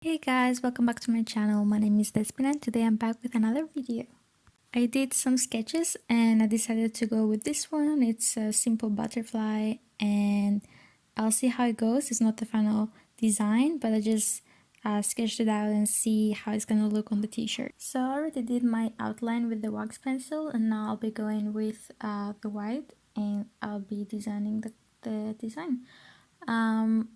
Hey guys, welcome back to my channel. My name is Despina and today I'm back with another video. I did some sketches and I decided to go with this one. It's a simple butterfly and I'll see how it goes. It's not the final design, but I just sketched it out and see how it's gonna look on the t-shirt. So I already did my outline with the wax pencil and now I'll be going with the white and I'll be designing the design.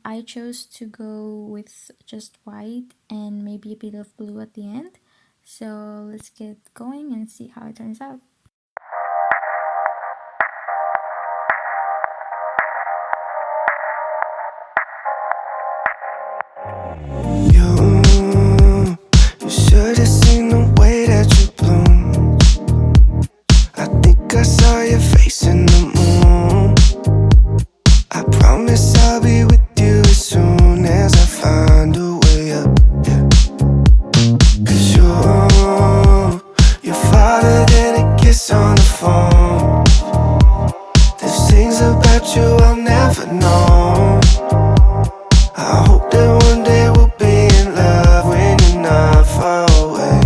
I chose to go with just white and maybe a bit of blue at the end. So let's get going and see how it turns out. You should have seen the way that you bloom. I think I saw your face in the moon. I promise I'll be with you as soon as I find a way up, yeah. 'Cause you're farther than a kiss on the phone. There's things about you I'll never know. I hope that one day we'll be in love when you're not far away.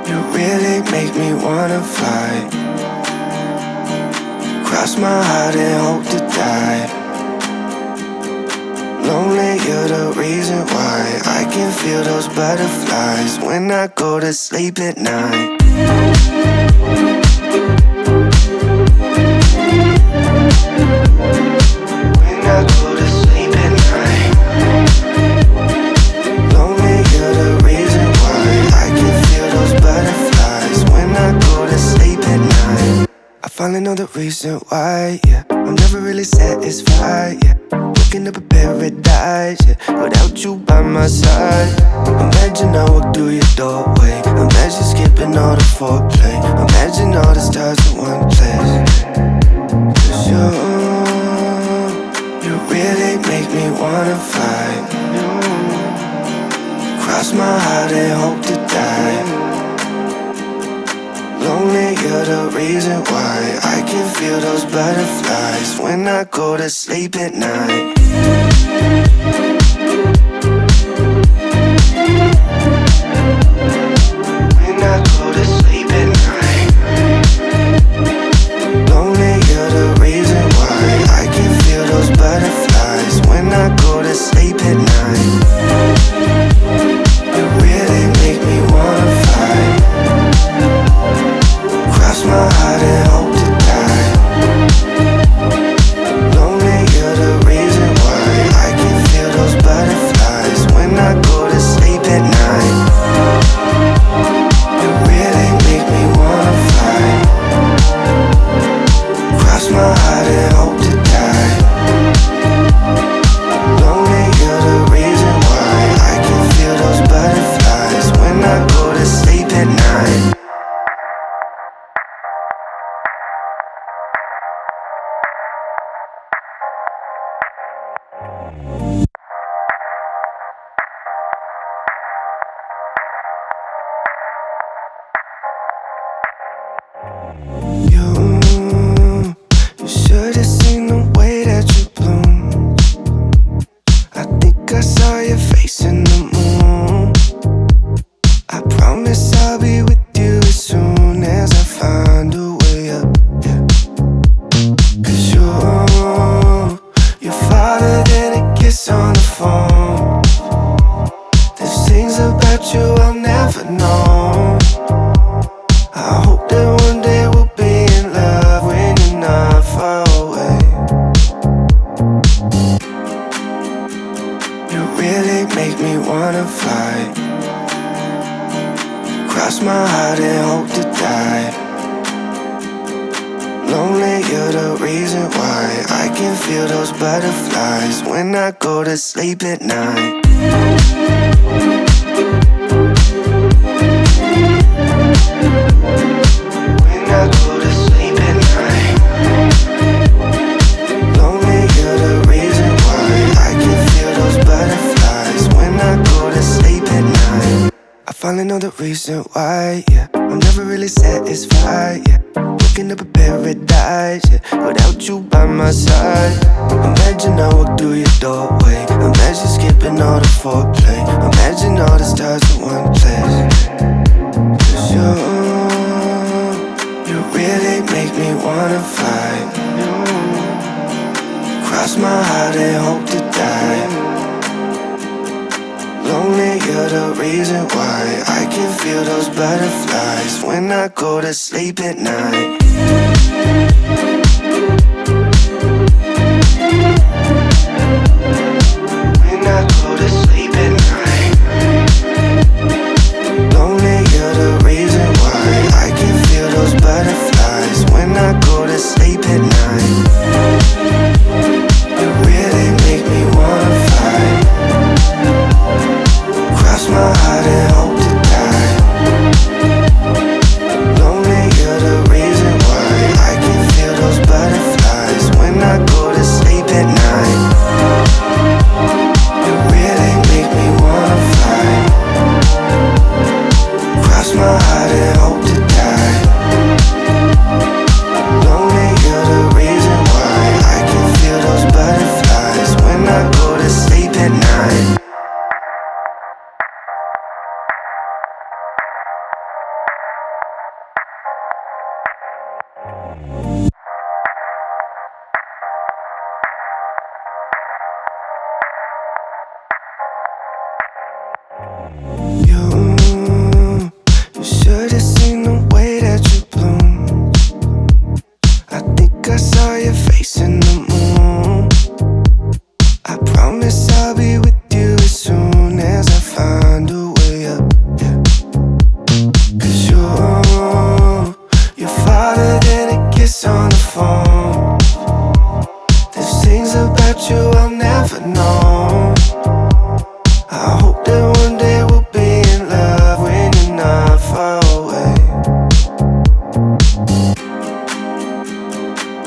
You really make me wanna fly, cross my heart and hope to die. Lonely, you're the reason why I can feel those butterflies when I go to sleep at night. When I go to sleep at night. Lonely, you're the reason why I can feel those butterflies when I go to sleep at night. I finally know the reason why, yeah. I'm never really satisfied, yeah. Waking up in paradise, yeah, without you by my side. Imagine I walk through your doorway. Imagine skipping all the foreplay. Imagine all the stars in one place. 'Cause you really make me wanna fly, cross my heart and hope to die. Lonely, you're the reason why I can feel those butterflies when I go to sleep at night. When I go to sleep at night. Lonely, you're the reason why I can feel those butterflies when I go to sleep at night. You really make me wanna fly, cross my heart and hope to die. Lonely, you're the reason why I can feel those butterflies when I go to sleep at night. You really make me wanna fly, cross my heart and hope to die. Lonely, you're the reason why I can feel those butterflies when I go to sleep at night. You should have seen the way that you bloom. I think I saw your face in the moon. I promise I'll be with you as soon as I find a way up, yeah. 'Cause you're farther than a kiss on the phone. There's things about you I'll never know. I hope that one day we'll be in love when you're not far away. You really make me wanna fly, cross my heart and hope to die. Lonely, you're the reason why I can feel those butterflies when I go to sleep at night. When I go to sleep at night. Lonely, you're the reason why I can feel those butterflies when I go to sleep at night. I finally finally know the reason why, yeah. I'm never really satisfied, yeah. Waking up in paradise, yeah. Without you by my side. Imagine I walk through your doorway. Imagine skipping all the foreplay. Imagine all the stars in one place. 'Cause you really make me wanna fly. Cross my heart and hope to die. Lonely, you're the reason why I can feel those butterflies when I go to sleep at night. When I go to sleep at night. Lonely, you're the reason why I can feel those butterflies when I go to sleep at night. You really make me wanna fly. Cross my heart and hope to die. Lonely, you're the reason why I can feel those butterflies when I go to sleep at night. You really make me wanna fly. Cross my heart and hope to die. Lonely, you're the reason why I can feel those butterflies when I go to sleep at night. You should have seen the way that you bloom. I think I saw your face in the moon. I promise I'll be with you as soon as I find a way up, yeah. 'Cause you're farther than a kiss on the phone. There's things about you I'll never know. I hope that one day we'll be in love when you're not far away.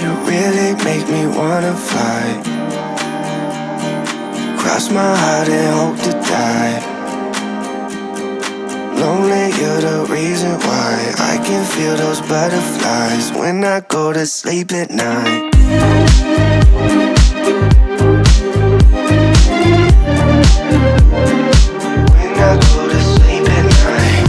You really make me wanna fly. Cross my heart and hope to die. Lonely, you're the reason why I can feel those butterflies when I go to sleep at night. When I go to sleep at night.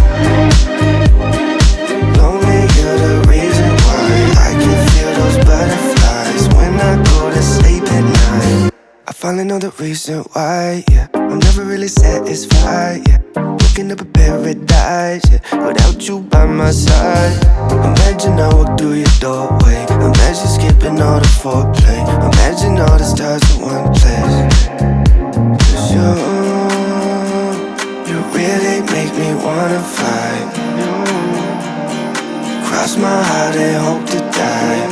Lonely, you're the reason why I can feel those butterflies when I go to sleep at night. I finally know the reason why, yeah. I'm never really satisfied, yeah. Waking up in paradise, yeah. Without you by my side. Imagine I walk through your doorway. Imagine skipping all the foreplay. Imagine all the stars in one place. 'Cause you really make me wanna fly. Cross my heart and hope to die.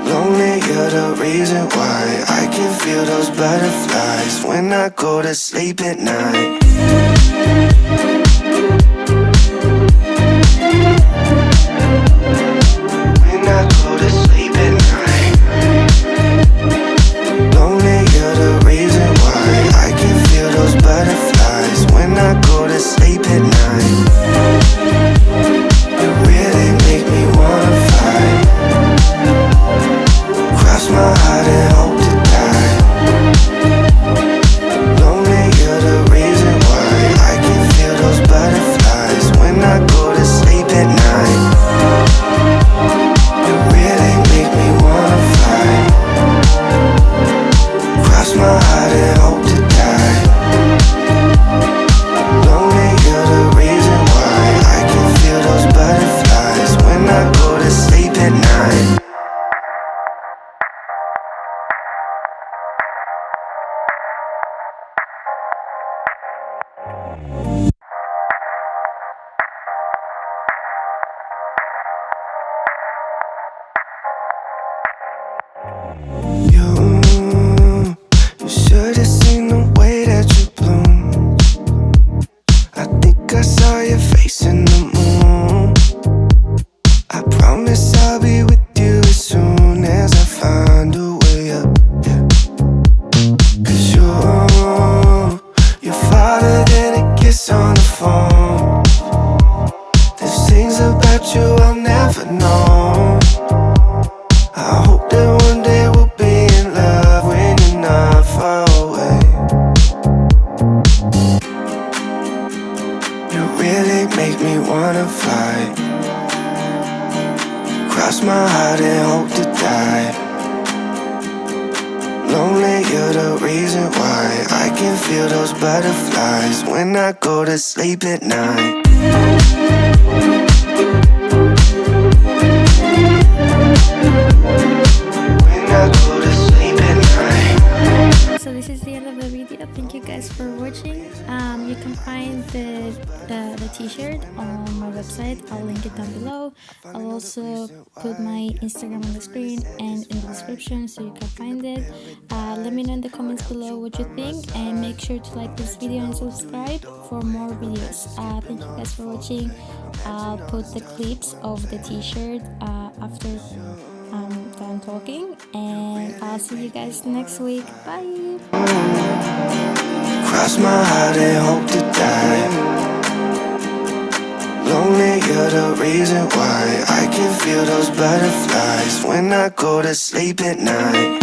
Lonely, you're the reason why I can feel those butterflies when I go to sleep at night. When I go to sleep at night. Lonely, you're the reason why I can feel those butterflies when I go to sleep at night. You really make me wanna fly. Cross my heart and hope to die. Lonely, you're the reason why I can feel those butterflies when I go to sleep at night. You really make me wanna fly. Cross my heart and hope to die. Lonely, you're the reason why I can feel those butterflies when I go to sleep at night. You Lonely, you're the reason why I can feel those butterflies when I go to sleep at night. When I go to sleep at night. So this is the end of the video. Thank you guys for watching. You can find the t-shirt on my website. I'll link it down below. I'll also put my Instagram on the screen and in the description so you can find it. Let me know in the comments below what you think, and make sure to like this video and subscribe for more videos. Thank you guys for watching. I'll put the clips of the t-shirt after I'm done talking, and I'll see you guys next week. Bye. Cross my heart and hope to die. Lonely, you're the reason why I can feel those butterflies when I go to sleep at night.